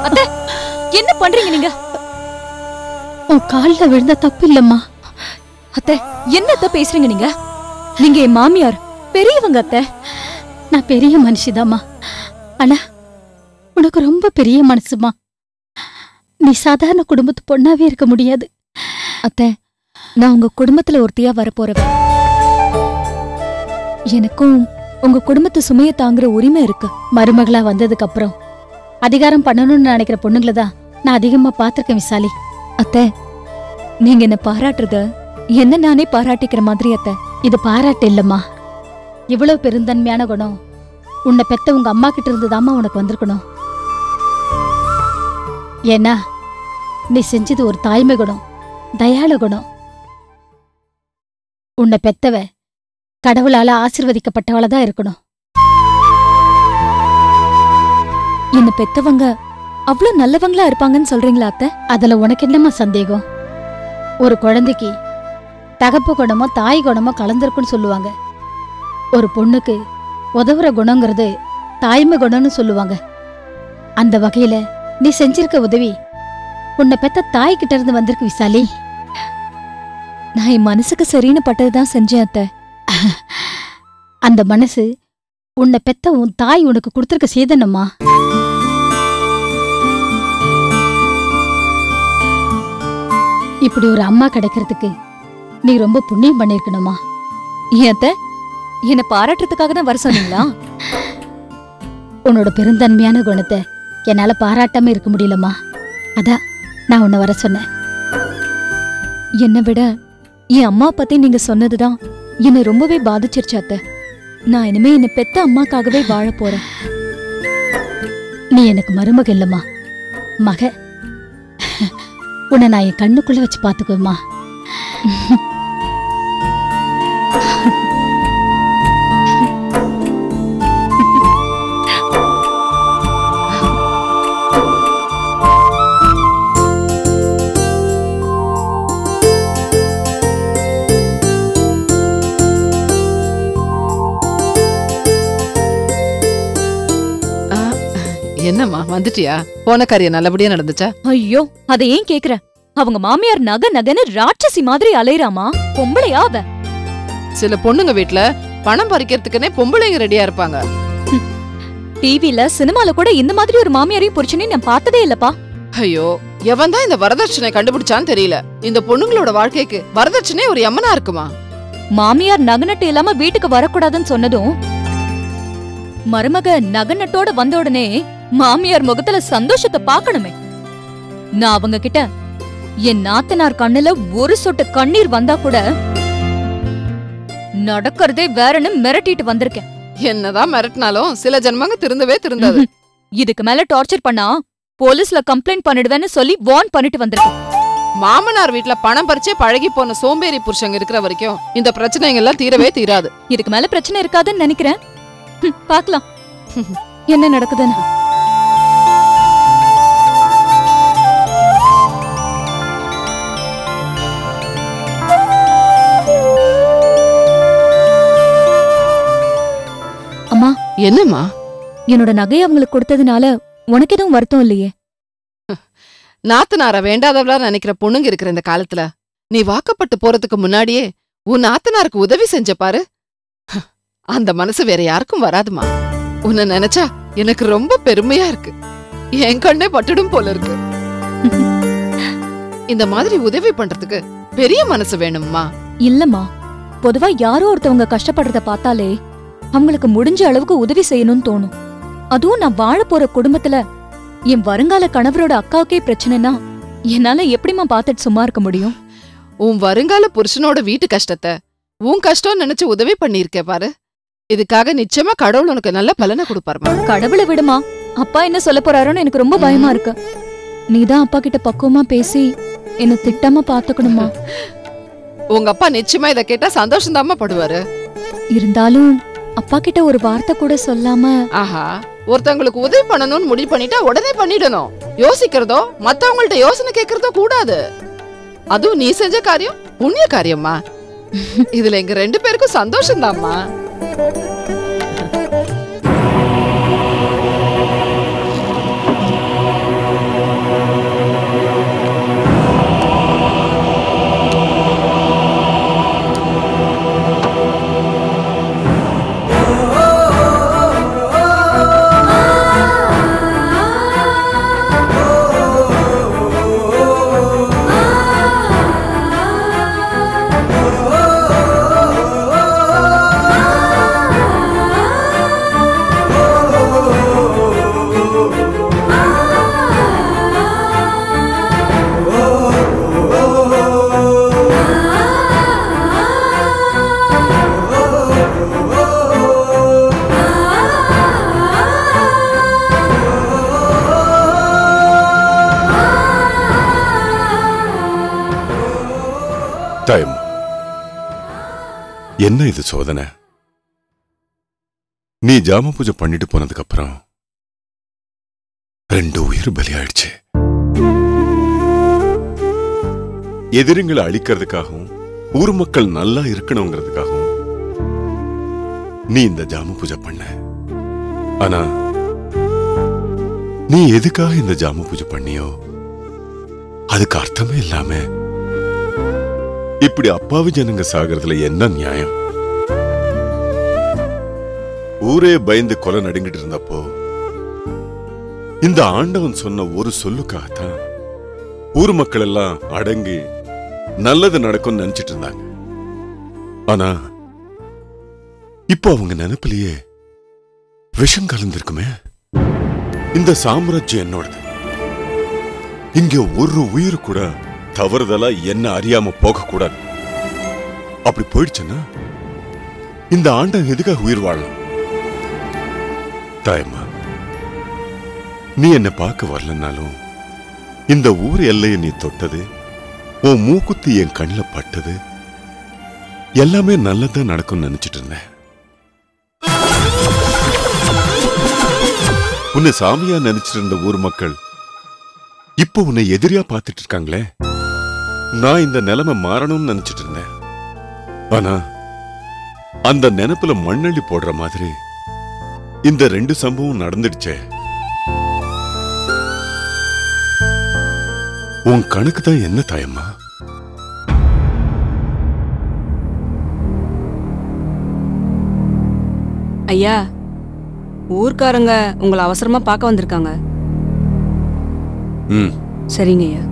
அத்தை, என்ன பண்றீங்க நீங்க? உன் கால்ல விழுந்த தப்பு இல்லம்மா. அத்தை, என்னத்த பேசுறீங்க நீங்க? நீங்க என் மாமியார், பெரியவங்க அத்தை. நான் பெரிய மனுஷிதாம்மா. ஆனா உனக்கு ரொம்ப பெரிய மனசுமா. நீ சாதாரண குடும்பத்து பொண்ணாவே இருக்க முடியாது. அத்தை, நான் உங்க குடும்பத்துல ஒருத்தியா வரப்போறவ. எனக்கும் உங்க குடும்பத்து சுமைய தாங்குற உரிமை இருக்கு. மருமகளா வந்ததுக்கு அப்புறம் அதிகாரம் பண்ணணும்னு நினைக்கிற பொண்ணுங்களை தான் நான் அதிகமா பாத்திருக்கேன் விசாலி. அத்தை, நீங்க என்ன பாராட்டுறத என்ன நானே பாராட்டிக்கிற மாதிரி அத்தை. இது பாராட்டு இல்லம்மா. இவ்வளவு பெருந்தன்மையான குணம் உன்னை பெத்த உங்க அம்மா கிட்ட இருந்துதாம்மா உனக்கு வந்திருக்கணும். ஏன்னா நீ செஞ்சது ஒரு தாய்மை குணம், தயாள குணம். உன்னை பெத்தவ கடவுளால ஆசீர்வதிக்கப்பட்டவளதான் இருக்கணும். என்ன பெத்தவங்க அவ்வளவு நல்லவங்களா இருப்பாங்கன்னு சொல்றீங்களா அத்தை? அதுல உனக்கு என்னம்மா சந்தேகம்? ஒரு குழந்தைக்கு தகப்பு குணமோ தாய் குணமோ கலந்திருக்குன்னு சொல்லுவாங்க. ஒரு பொண்ணுக்கு உதவுற குணங்கிறது தாய்மை குணம்னு சொல்லுவாங்க. அந்த வகையில நீ செஞ்சிருக்க உதவி உன்னை பெத்த தாய் கிட்ட இருந்து வந்திருக்கு விசாலி. நான் என் மனசுக்கு சரின்னு பட்டதுதான் செஞ்சேன் அத்தை. அந்த மனசு உன்னை பெத்த உன் தாய் உனக்கு கொடுத்திருக்க சேதனம்மா. இப்படி ஒரு அம்மா கிடைக்கிறதுக்கு நீ ரொம்ப புண்ணியம் பண்ணிருக்கணுமா. ஏன் அத்தை, என்ன பாராட்டுறதுக்காக தான் வர சொன்னீங்களா? உன்னோட பெருந்தன்மையான குணத்தை என்னால பாராட்டாம இருக்க முடியலம்மா. அதான் நான் உன்னை வர சொன்னேன். என்னை விட என் அம்மா பத்தி நீங்க சொன்னதுதான் என்னை ரொம்பவே பாதிச்சிருச்சு அத்தை. நான் இனிமே என்னை பெத்த அம்மாக்காகவே வாழ போறேன். நீ எனக்கு மருமக இல்லம்மா, மக. உன்னை நான் என் கண்ணுக்குள்ள வச்சு பாத்துக்குவேம்மா. என்னம்மா வந்துட்டியா? போன காரியம் நல்லபடியா நடந்துச்சா? ஐயோ, அதை ஏன் கேக்குற? அவங்க மாமியார் நகை நகைன்னு ராட்சசி மாதிரி அலையறாமா. பொம்பளையா அவ? சில பொண்ணுங்க வீட்ல பணம் பறிக்கிறதுக்குன்னே பொம்பளைங்க ரெடியா இருப்பாங்க. டிவில சினிமால கூட இந்த மாதிரி ஒரு மாமியாரையும் புருஷனையும் நான் பார்த்ததே இல்லப்பா. ஐயோ, எவன் தான் இந்த வரதட்சணை கண்டுபிடிச்சான்னு தெரியல. இந்த பொண்ணுங்களோட வாழ்க்கைக்கு வரதட்சணை ஒரு யமனா இருக்குமா? மாமியார் நகநட்டு இல்லாம வீட்டுக்கு வரக்கூடாதுன்னு சொன்னதும் மருமக நகநட்டோட வந்த உடனே மாமியார் முகத்துல சந்தோஷத்தை பாக்கணுமே. நான் அவங்க கிட்ட என் நாத்தனார் கண்ணுல ஒரு சொட்டு கண்ணீர் வந்தா கூட நடக்கிறதே வேறன்னு மிரட்டிட்டு வந்திருக்கேன். என்னதான் மிரட்டினாலும் சில ஜென்மங்க திருந்தவே திருந்தாது. இதுக்கு மேல டார்ச்சர் பண்ணா போலீஸ்ல கம்ப்ளைண்ட் பண்ணிடுவேன்னு சொல்லி வார்ன் பண்ணிட்டு வந்திருக்கேன். மாமனார் வீட்ல பணம் பறிச்சே பழகி போன சோம்பேறி புருஷங்க இருக்கிற வரைக்கும் இந்த பிரச்சனைகள் எல்லாம் தீரவே தீராது. இதுக்கு மேல பிரச்சனை இருக்காதுன்னு நினைக்கிறேன். பாக்கலாம் என்ன நடக்குதுன்னு. அம்மா, என்னம்மா? என்னோட நகையை அவங்களுக்கு கொடுத்ததுனால உனக்கு எதுவும் வருத்தம் இல்லையே? நாத்தனார வேண்டாதவளா நினைக்கிற பொண்ணுங்க இருக்கிற இந்த காலத்துல நீ வாக்கப்பட்டு போறதுக்கு முன்னாடியே உன் நாத்தனாருக்கு உதவி செஞ்ச பாரு. அந்த மனசு வேற யாருக்கும் வராதுமா. உன்னை நினைச்சா எனக்கு ரொம்ப பெருமையா இருக்கு. என் கண்ணே பட்டுடும் போல இருக்கு. இந்த மாதிரி உதவி பண்றதுக்கு பெரிய மனசு வேணும்மா. இல்லம்மா, பொதுவா யாரோ ஒருத்தவங்க கஷ்டப்படுறத பார்த்தாலே அவங்களுக்கு முடிஞ்ச அளவுக்கு உதவி செய்யணும்னு தோணும். அதுவும் நான் வாழ போற குடும்பத்துல என் வருங்கால கணவரோட அக்காவுக்கே பிரச்சனைனா என்னால எப்படிமா பார்த்துட்டு சும்மா இருக்க முடியும்? உன் வருங்கால புருஷனோட வீட்டு கஷ்டத்தை உன் கஷ்டம் நினைச்சு உதவி பண்ணிருக்கே பாரு. இதுக்காக நிச்சயமா கடவுள் உனக்கு நல்ல பலனை கொடுப்பாருமா. கடவுளை விடுமா, அப்பா என்ன சொல்ல போறாரோன்னு எனக்கு ரொம்ப பயமா இருக்கு. நீதான் அப்பா கிட்ட பக்குவமா பேசி என்ன திட்டாம பாத்துக்கணுமா. உங்க அப்பா நிச்சயமா இத கேட்டா சந்தோஷம் படுவாரு. இருந்தாலும் அப்பா கிட்ட ஒரு வார்த்தை கூட சொல்லாம. ஆஹா, ஒருத்தவங்களுக்கு உதவி பண்ணணும்னு முடிவு பண்ணிட்டா உடனே பண்ணிடணும். யோசிக்கிறதோ மத்தவங்கள்ட்ட யோசனை கேட்கறதோ கூடாது. அதுவும் நீ செஞ்ச காரியம் புண்ணிய காரியம்மா. இதுல எங்க 2 பேருக்கும் சந்தோஷம் தான்மா. என்ன இது சோதனை? நீ ஜாம பூஜை பண்ணிட்டு போனதுக்கு அப்புறம் 2 உயிர் பலியாயிடுச்சு. எதிரிங்களை அழிக்கிறதுக்காகவும் ஊர் மக்கள் நல்லா இருக்கணுங்கிறதுக்காகவும் நீ இந்த ஜாம பூஜை பண்ண. ஆனா நீ எதுக்காக இந்த ஜாம பூஜை பண்ணியோ அதுக்கு அர்த்தமே இல்லாம இப்படி அப்பாவி ஜனங்க சாகிறதுல என்ன நியாயம்? ஊரே பயந்து கொலை நடுங்கிட்டு இருந்தப்போ இந்த ஆண்டவன் சொன்ன ஒரு சொல்லுக்காகத்தான் ஊர் மக்கள் எல்லாம் அடங்கி நல்லது நடக்கும் நினைச்சிட்டு இருந்தாங்க. ஆனா இப்போ அவங்க நினைப்பிலேயே விஷம் கலந்திருக்குமே. இந்த சாம்ராஜ்யம் என்னோடது. இங்க ஒரு உயிர் கூட தவறுதலா என்ன அறியாம போக கூடாது. அப்படி போயிடுச்சுன்னா இந்த ஆண்டன் எதுக்காக உயிர் வாழலாம்? தாயம்மா, நீ என்ன பார்க்க வரலன்னாலும் இந்த ஊர் எல்லையை நீ தொட்டது, உன் மூக்குத்தி என் கண்ணில் பட்டது எல்லாமே நல்லதான் நடக்கும்னு நினைச்சிட்டு இருந்தேன். உன்னை சாமியா நினைச்சிட்டு இருந்த ஊர் மக்கள் இப்போ உன்னை எதிரியா பார்த்துட்டு இருக்காங்களே. நான் இந்த நிலைமை மாறணும்னு நினைச்சிட்டு இருந்தேன். ஆனா அந்த நினைப்புல மண்ணள்ளி போடுற மாதிரி இந்த 2 சம்பவம் நடந்துடுச்சே. உன் கணக்கு தான் என்ன தாயம்மா? ஐயா, ஊர்க்காரங்க உங்களை அவசரமா பார்க்க வந்திருக்காங்க. சரிங்க ஐயா.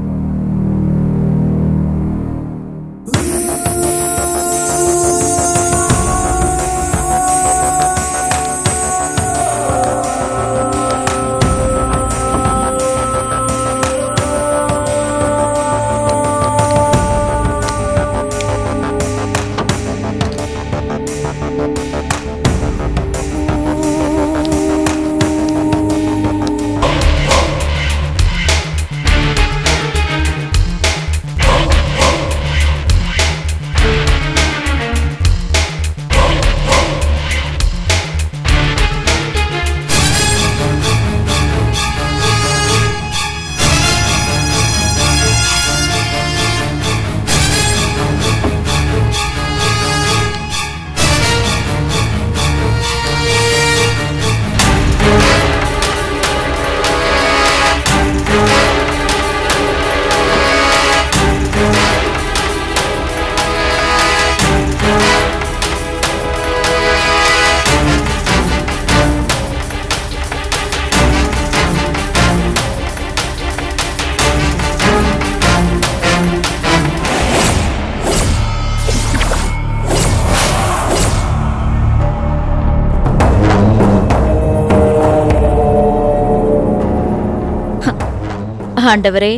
ஆண்டவரே,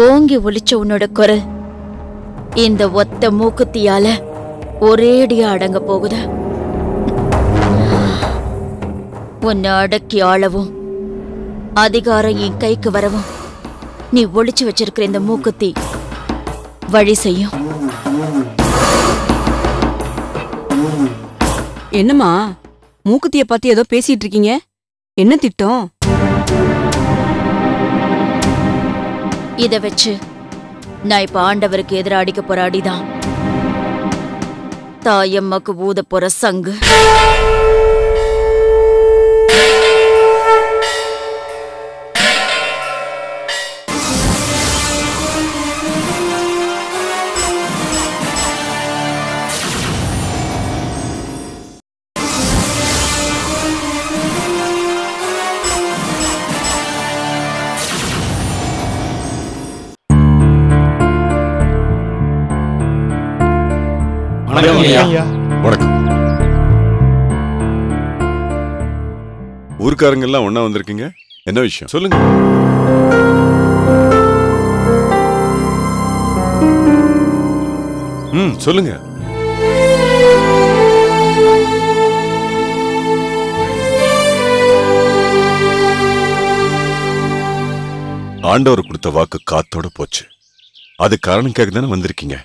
ஓங்கி ஒலிச்ச உன்னோட குரல் இந்த ஒத்த மூக்குத்தியால ஒரேடியா அடங்க போகுதா? உன்னை அடக்கி ஆளவும் அதிகாரம் என் கைக்கு வரவும் நீ ஒளிச்சு வச்சிருக்கிற இந்த மூக்குத்தி வழி செய்யும். என்னம்மா, மூக்குத்திய பத்தி ஏதோ பேசிட்டு இருக்கீங்க? என்ன திட்டம்? இத வச்சு நான் இப்ப ஆண்டவருக்கு எதிர அடிக்க போற அடிதான் தாயம்மாக்கு ஊத போற சங்கு. வணக்கம். ஊர்க்காரங்க எல்லாம் ஒண்ணா வந்திருக்கீங்க, என்ன விஷயம் சொல்லுங்க. சொல்லுங்க. ஆண்டவர் கொடுத்த வாக்கு காத்தோட போச்சு. அது காரணம் கேட்க தானே வந்திருக்கீங்க.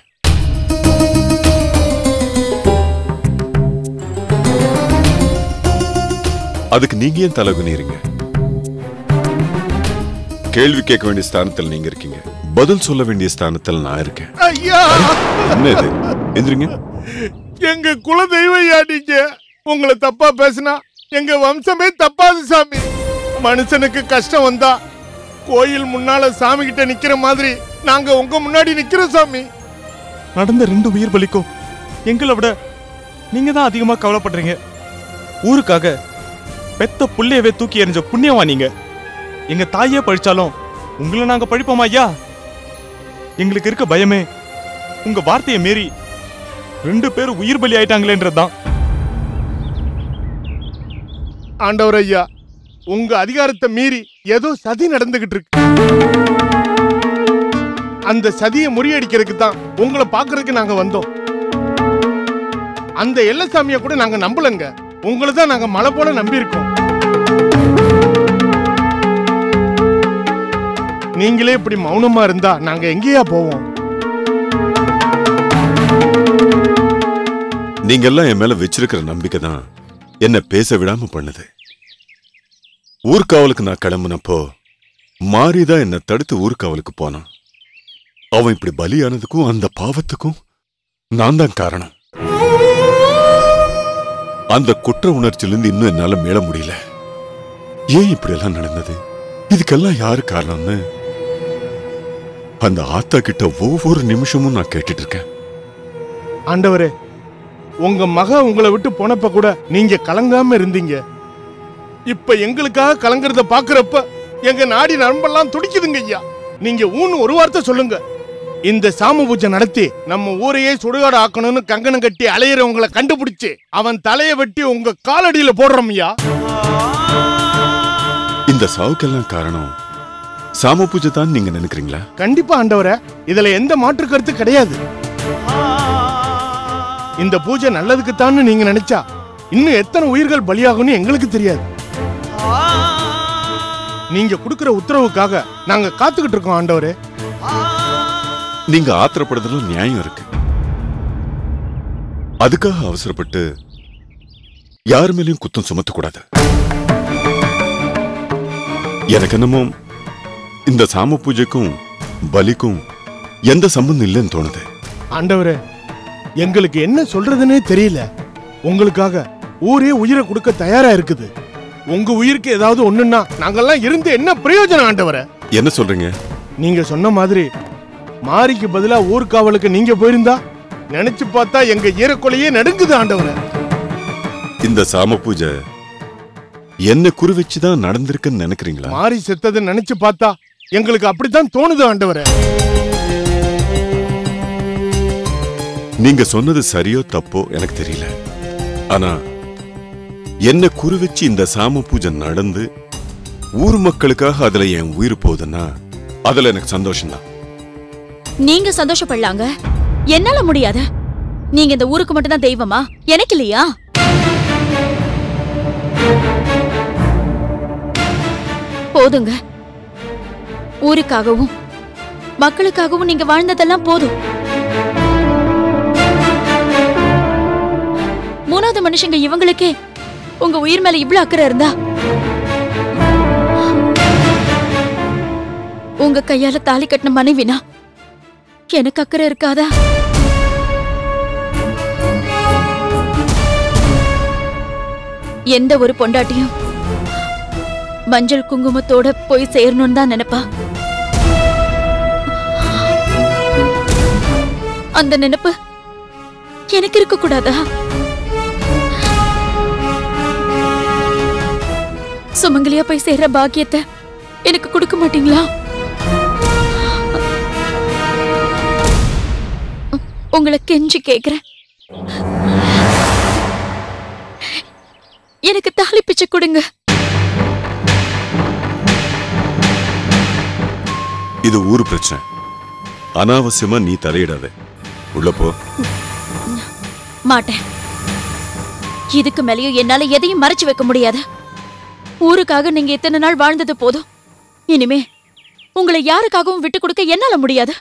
அதுக்கு நீங்க ஏன் தலை குனிறீங்க? கேள்வி கேட்க வேண்டிய ஸ்தானத்தில் நீங்க இருக்கீங்க, பதில் சொல்ல வேண்டிய ஸ்தானத்தில் நான் இருக்கேன். ஐயா, என்ன இது? எந்திரிங்க. எங்க குல தெய்வம் ஐயா நீங்க. உங்களை தப்பா பேசினா எங்க வம்சமே தப்பாது சாமி. மனுஷனுக்கு கஷ்டம் வந்தா கோயில் முன்னால சாமி கிட்ட நிக்கிற மாதிரி நாங்க உங்க முன்னாடி நிக்கிறோம் சாமி. நடந்த 2 உயிர் பலிக்கும் எங்களை விட நீங்க தான் அதிகமா கவலைப்படுறீங்க. ஊருக்காக பெத்த புள்ளையவே தூக்கி எறிஞ்ச புண்ணியமா நீங்க. எங்க தாயே பழிச்சாலும் உங்களை நாங்க பழிப்போமா ஐயா? எங்களுக்கு இருக்க பயமே உங்க வார்த்தையை மீறி 2 பேரும் உயிர் பலி ஆயிட்டாங்களேன்றதுதான். ஆண்டவர் ஐயா, உங்க அதிகாரத்தை மீறி ஏதோ சதி நடந்துகிட்டு இருக்கு. அந்த சதியை முறியடிக்கிறதுக்கு தான் உங்களை பாக்குறதுக்கு நாங்க வந்தோம். அந்த எல்லசாமிய கூட நாங்க நம்பலங்க, உங்களை தான் நாங்க மலை போல நம்பி இருக்கோம். நீங்களே இப்படி மௌனமா இருந்தா நாங்க எங்கேயா போவோம்? நீங்க எல்லாம் என் மேல வச்சிருக்கிற நம்பிக்கை தான் என்ன பேச விடாம பண்ணுது. ஊர்காவலுக்கு நான் கிளம்புனப்போ மாரிதான் என்ன தடுத்து ஊர்காவலுக்கு போனான். அவன் இப்படி பலியானதுக்கும் அந்த பாவத்துக்கும் நான் தான் காரணம். அந்த குற்ற உணர்ச்சியிலிருந்து இன்னும் என்னால மீள முடியல. ஏன் இப்படி எல்லாம் நடந்தது, இதுக்கெல்லாம் யாரு காரணம்னு அந்த ஆத்தா கிட்ட ஒவ்வொரு நிமிஷமும் நான் கேட்டுட்டு இருக்கேன். ஆண்டவரே, உங்க மக உங்களை விட்டு போனப்ப கூட நீங்க கலங்காம இருந்தீங்க. இப்ப எங்களுக்காக கலங்குறத பாக்குறப்ப எங்க நாடி நரம்பெல்லாம் துடிக்குதுங்க ஐயா. நீங்க ஒரு வார்த்தை சொல்லுங்க, இந்த சாம பூஜை நடத்தி நம்ம ஊரையே சுடுகாடு ஆக்கணும்னு கங்கணம் கட்டி அலையிறவங்களை கண்டுபிடிச்சு அவன் தலையை வெட்டி உங்க காலடியில போடுறோம் ஐயா. இந்த சாவுக்கெல்லாம் காரணம் சாம பூஜை தான் நீங்க நினைக்கிறீங்களா? கண்டிப்பா ஆண்டவரே, இதுல எந்த மாற்று கருத்து கிடையாது. இந்த பூஜை நல்லதுக்குத்தான்னு நீங்க நினைச்சா இன்னும் எத்தனை உயிர்கள் பலியாகும்னு எங்களுக்கு தெரியாது. நீங்க கொடுக்கிற உத்தரவுக்காக நாங்க காத்துக்கிட்டு இருக்கோம் ஆண்டவரே. நீங்க ஆத்திரப்படுறதுல நியாயம் இருக்கு. அதுக்காக அவசரப்பட்டு யார் மேலேயும் குத்தம் சுமத்தக்கூடாது. எனக்கு என்னமோ இந்த சாம பூஜைக்கும் பலிக்கும் எந்த சம்பந்தம் இல்லைன்னு தோணுது. ஆண்டவரே, எங்களுக்கு என்ன சொல்றதுன்னே தெரியல. உங்களுக்காக ஊரே உயிரை கொடுக்க தயாரா இருக்குது. உங்க உயிருக்கு ஏதாவது ஒண்ணுன்னா நாங்கெல்லாம் இருந்து என்ன பிரயோஜனம் ஆண்டவரே? என்ன சொல்றீங்க? நீங்க சொன்ன மாதிரி மாரிக்கு பதிலா ஊர்காவலுக்கு நீங்க போயிருந்தா நினைச்சு பார்த்தா எங்க ஈரக்கொலையே நடுங்குது ஆண்டவரே. இந்த சாம பூஜை என்ன குறி வச்சுதான் நடந்திருக்குன்னு நினைக்கிறீங்களா? மாரி செத்தது நினைச்சு பார்த்தா எங்களுக்கு அப்படித்தான் தோணுது ஆண்டவரே. நீங்க சொன்னது சரியோ தப்போ எனக்கு தெரியல. ஆனா என்ன குறி வச்சு இந்த சாம பூஜை நடந்து ஊர் மக்களுக்காக அதுல என் உயிர் போகுதுன்னா அதுல எனக்கு சந்தோஷம் தான். நீங்க சந்தோஷப்படலாங்க, என்னால முடியாத. நீங்க இந்த ஊருக்கு மட்டும் தான் தெய்வமா, எனக்கு இல்லையா? போதுங்க, ஊருக்காகவும் மக்களுக்காகவும் நீங்க வாழ்ந்ததெல்லாம் போதும். 3வது மனுஷங்க இவங்களுக்கே உங்க உயிர் மேல இவ்ளோ அக்கறை இருந்தா உங்க கையால தாலி கட்டின மனைவினா எனக்கு அக்கறை இருக்காதா? எந்த ஒரு பொண்டாட்டியும் மஞ்சள் குங்குமத்தோட போய் சேரணும்னு தான் நினைப்பா. அந்த நினைப்பு எனக்கு இருக்க கூடாதா? சுமங்கலியா போய் சேர்ற பாக்கியத்தை எனக்கு கொடுக்க மாட்டீங்களா? உங்களை கெஞ்சி கேக்குறேன், எனக்கு தாலி பிச்சை கொடுங்க. இது ஊரு பிரச்சனை, அனாவசியமா நீ தலையிடாத. உள்ள போ. மாட்டேன். இதுக்கு மேலேயும் என்னால எதையும் மறைச்சு வைக்க முடியாது. ஊருக்காக நீங்க இத்தனை நாள் வாழ்ந்தது போதும். இனிமே உங்களை யாருக்காகவும் விட்டு கொடுக்க என்னால முடியாது.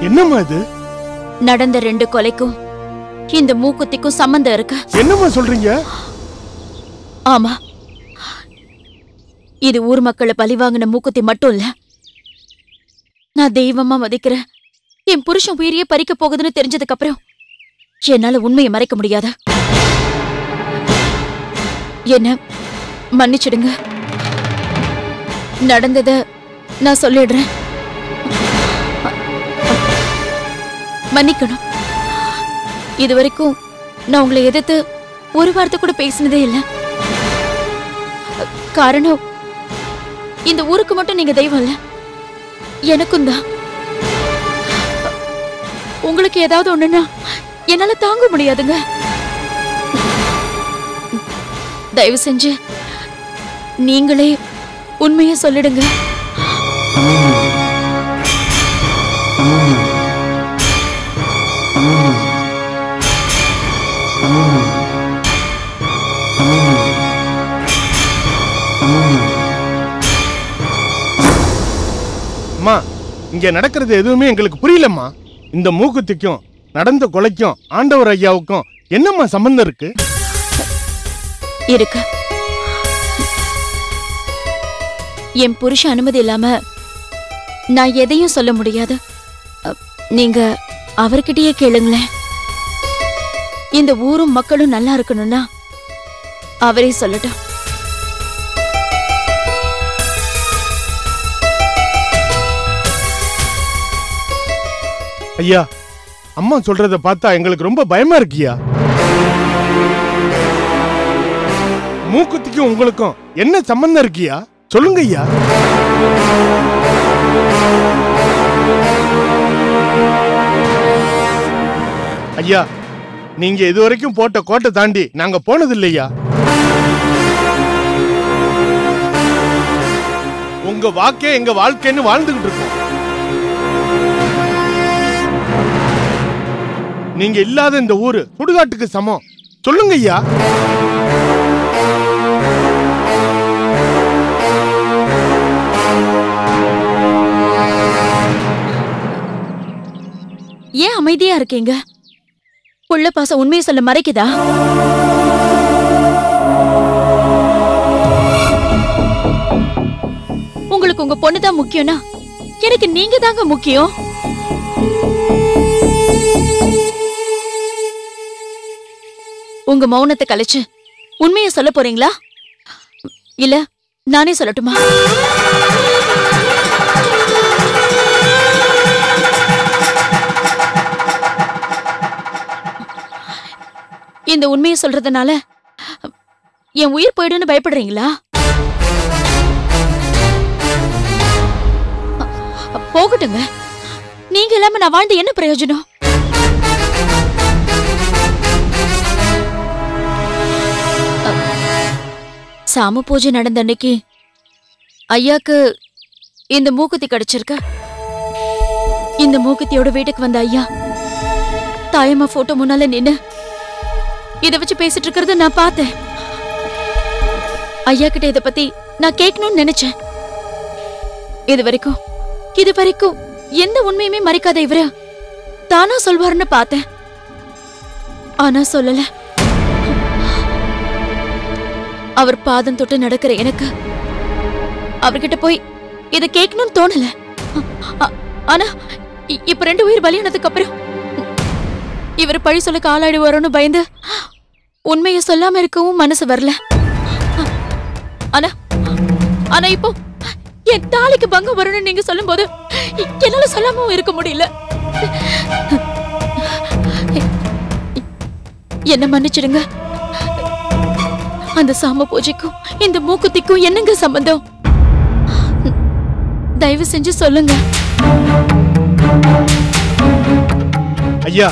என்னம்மா இது? நடந்த 2 கொலைக்கும் இந்த மூக்குத்திக்கும் சம்பந்தம் இருக்கு. என்னம்மா சொல்றீங்க? ஆமா, இது ஊர் மக்களை பழிவாங்கின மூக்குத்தி மட்டும் இல்ல. நான் தெய்வமா மதிக்கிறேன். என் புருஷன் உயிரையே பறிக்க போகுதுன்னு தெரிஞ்சதுக்கு அப்புறம் என்னால உண்மையை மறைக்க முடியாத. என்ன மன்னிச்சிடுங்க. நடந்தத நான் சொல்லிடுறேன். மன்னிக்கணும். இதுவரைக்கும் நான் உங்களை எதிர்த்து ஒரு வார்த்தை கூட பேசினதே இல்லை. காரணம், இந்த ஊருக்கு மட்டும் நீங்க தெய்வம் இல்ல, எனக்கும் தான். உங்களுக்கு ஏதாவது ஒண்ணுன்னா என்னால தாங்க முடியாதுங்க. தயவு செஞ்சு நீங்களே உண்மையை சொல்லிடுங்க. அம்மா, இங்க நடக்கிறது எதுவுமே எங்களுக்கு புரியலம்மா. இந்த மூக்குத்திக்கும் நடந்த கொலைக்கும் ஆண்டவர் ஐயாவுக்கும் என்னம்மா சம்பந்தம் இருக்கு? இருக்கு. என் புருஷ அனுமதி இல்லாம நான் எதையும் சொல்ல முடியாது. நீங்க அவர்கிட்டயே கேளுங்களேன். இந்த ஊரும் மக்களும் நல்லா இருக்கணும்னா அவரே சொல்லட்டும். ஐயா, அம்மா சொல்றத பார்த்தா எங்களுக்கு ரொம்ப பயமா இருக்கியா. மூக்குத்திக்கும் உங்களுக்கும் என்ன சம்பந்தம் இருக்கியா? சொல்லுங்க ஐயா. ஐயா, நீங்க இதுவரைக்கும் போட்ட கோட்டை தாண்டி நாங்க போனது இல்லையா. உங்க வாக்கே எங்க வாழ்க்கைன்னு வாழ்ந்துகிட்டு இருக்கோம். நீங்க இல்லாத இந்த ஊரு சுடுகாட்டுக்கு சமம். சொல்லுங்க ஐயா. ஏன் அமைதியா இருக்கீங்க? புள்ள பாசம் உண்மையை சொல்ல மறைக்குதா? உங்களுக்கு உங்க பொண்ணுதான் முக்கியம்னா எனக்கு நீங்க தாங்க முக்கியம். உங்க மௌனத்தை கலைச்சு உண்மையை சொல்ல போறீங்களா? இல்ல நானே சொல்லட்டுமா? இந்த உண்மையை சொல்றதுனால என் உயிர் போயிடுன்னு பயப்படுறீங்களா? போகட்டுங்க. நீங்க இல்லாம நான் வாழ்ந்து என்ன பிரயோஜனம்? சாம பூஜை நடந்த அன்னைக்கு ஐயாக்கு இந்த மூக்குத்தி கிடைச்சிருக்க. இந்த மூக்குத்தியோட வீட்டுக்கு வந்த ஐயா தாயம்மா போட்டோ முன்னால நின்னு இத வச்சு பேசிட்டு இருக்கிறத நான் பார்த்தேன். ஐயா கிட்ட இத பத்தி நான் கேட்கணும்னு நினைச்சேன். இது வரைக்கும் எந்த உண்மையுமே மறைக்காத இவரு தானா சொல்வாருன்னு பார்த்தேன். ஆனா சொல்லல. அவர் பாதம் தொட்டு நடக்கிற எனக்கு அவர்கிட்ட போய் இத கேட்கணும்னு தோணல. ஆனா இப்ப 2 உயிர் பலியானதுக்கு அப்புறம் இவர் பழி சொல்ல காலாடி வரும்னு பயந்து உண்மையை சொல்லாம இருக்கவும் மனசு வரல. ஆனா இப்போ என் தாலிக்கு பங்கம் வரும்னு நீங்க சொல்லும் போது என்னால சொல்லாம இருக்க முடியல. என்ன மன்னிச்சிடுங்க. அந்த சாம பூஜைக்கும் இந்த மூக்குத்திக்கும் என்னங்க சம்பந்தம்? தயவு செஞ்சு சொல்லுங்க. ஐயா,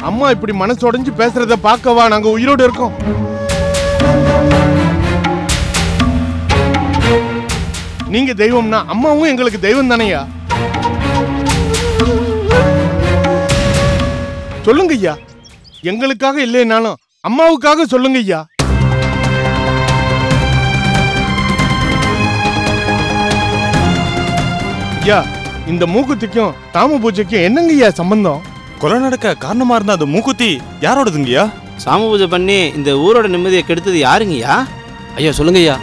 அம்மா இப்படி மனசு உடைஞ்சு பேசுறத பார்க்கவா நாங்க உயிரோடு இருக்கோம்? நீங்க தெய்வம்னா அம்மாவும் எங்களுக்கு தெய்வம் தானையா? சொல்லுங்க ஐயா, எங்களுக்காக இல்லைனாலும் அம்மாவுக்காக சொல்லுங்க ஐயா. ஐயா, இந்த மூக்குத்திக்கும் தாம பூஜைக்கும் என்னங்க ஐயா சம்பந்தம்? கொலை நடக்க காரணமா இருந்த அந்த மூக்குத்தி யாரோடதுங்கய்யா? சாம பூஜை பண்ணி இந்த ஊரோட நிம்மதியை கெடுத்தது யாருங்கய்யா? ஐயா சொல்லுங்க ஐயா.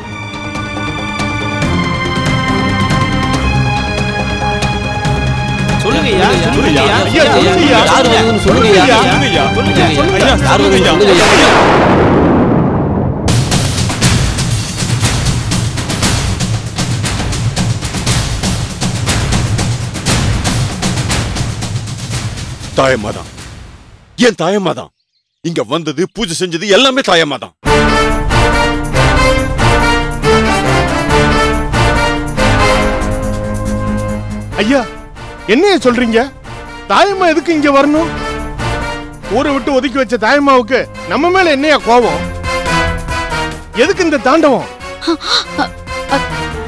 சொல்லுங்க ஐயா, சொல்லுங்க ஐயா. ஐயா, சொல்லுங்க ஐயா. யாரு வந்ததுன்னு சொல்லுங்க ஐயா. சொல்லுங்க ஐயா. சொல்லுங்க ஐயா. ஐயா, யாரு சொல்லுங்க வந்ததுன்னு ஐயா. சொல்லுங்க ஐயா. தாயம்மாதான், ஏன் தாயம்மாதான் இங்க வந்தது, பூஜை செஞ்சது எல்லாமே தாயம்மாதான். ஐயா, என்னைய சொல்றீங்க? தாயம்மா எதுக்கு இங்க வரணும்? ஊரை விட்டு ஒதுக்கி வச்ச தாயம்மாவுக்கு நம்ம மேல என்னையா கோபம்? எதுக்கு இந்த தாண்டவம்?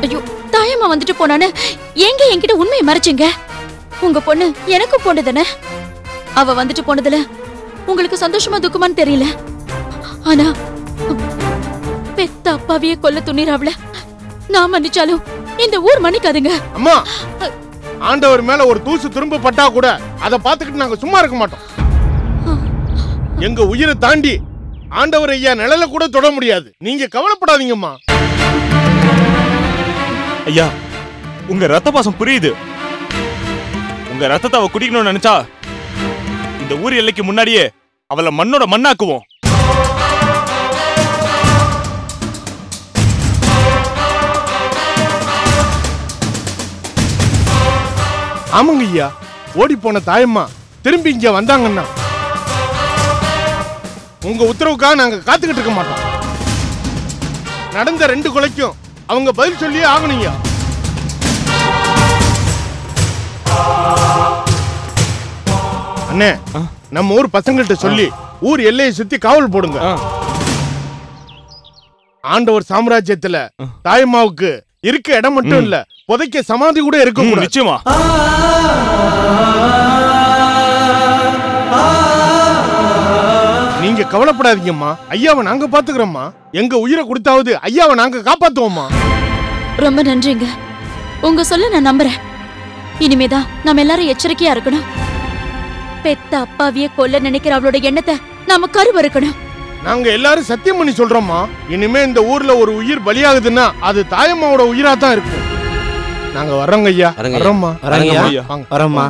ஐயோ, தாயம்மா வந்துட்டு போனானு ஏங்க என்கிட்ட உண்மையை மறைச்சிங்க? உங்க பொண்ணு எனக்கும் பொண்ணு தானே. அவ வந்துட்டு போனதுல உங்களுக்கு சந்தோஷமா துக்கமான்னு தெரியல. ஆனா பெத்த அப்பாவியே கொல்ல துணிறாவல நான் மன்னிச்சாலும் இந்த ஊர் மன்னிக்காதுங்க. அம்மா, ஆண்டவர் மேல ஒரு தூசு திரும்ப பட்டா கூட அதை பார்த்துக்கிட்டு நாங்க சும்மா இருக்க மாட்டோம். எங்க உயிரை தாண்டி ஆண்டவர் ஐயா நிழல கூட தொட முடியாது. நீங்க கவலைப்படாதீங்கம்மா. ஐயா, உங்க ரத்த பாசம் புரியுது. உங்க ரத்தத்தை அவ குடிக்கணும்னு நினைச்சா இந்த ஊர் எல்லைக்கு முன்னாடியே அவளை மண்ணோட மண்ணாக்குவோம். ஆமாங்க ஐயா, ஓடி போன தாயம்மா திரும்பி இங்க வந்தாங்கன்னா உங்க உத்தரவுக்காக நாங்க காத்துக்கிட்டு இருக்க மாட்டோம். நடந்த 2 கொலைக்கும் அவங்க பதில் சொல்லியே ஆகணுங்க. அண்ணே, நம்ம ஊர் பசங்கள்ட்ட சொல்லி ஊர் எல்லையை சுத்தி காவல் போடுங்க. ஆண்டவர் சாம்ராஜ்யத்துல தாயம்மாவுக்கு இருக்க இடம் மட்டும் இல்ல, புதைக்க சமாதி கூட இருக்க நிச்சயமா. நீங்க கவலைப்படாதீங்கம்மா. ஐயாவை நாங்க பாத்துக்கிறோம்மா. எங்க உயிரை கொடுத்தாவது ஐயாவை நாங்க காப்பாத்துவோம்மா. ரொம்ப நன்றிங்க. உங்க சொல்ல நான் நம்புறேன். இனிமேதான் நம்ம எல்லாரும் எச்சரிக்கையா இருக்கணும். பெத்த அப்பாவிய கொல்ல நினைக்கிற அவளோட எண்ணத்தை நாம கருவறுக்கணும். நாங்க எல்லாரும் சத்தியம் பண்ணி சொல்றோம்மா, இனிமே இந்த ஊர்ல ஒரு உயிர் பலியாகுதுன்னா அது தாயம்மாவோட உயிரா தான் இருக்கும். நாங்க வர்றோங்க ஐயா. வரங்க ஐயா. வர்றோம்மா. வரங்க ஐயா. வாங்க. வரம்மா.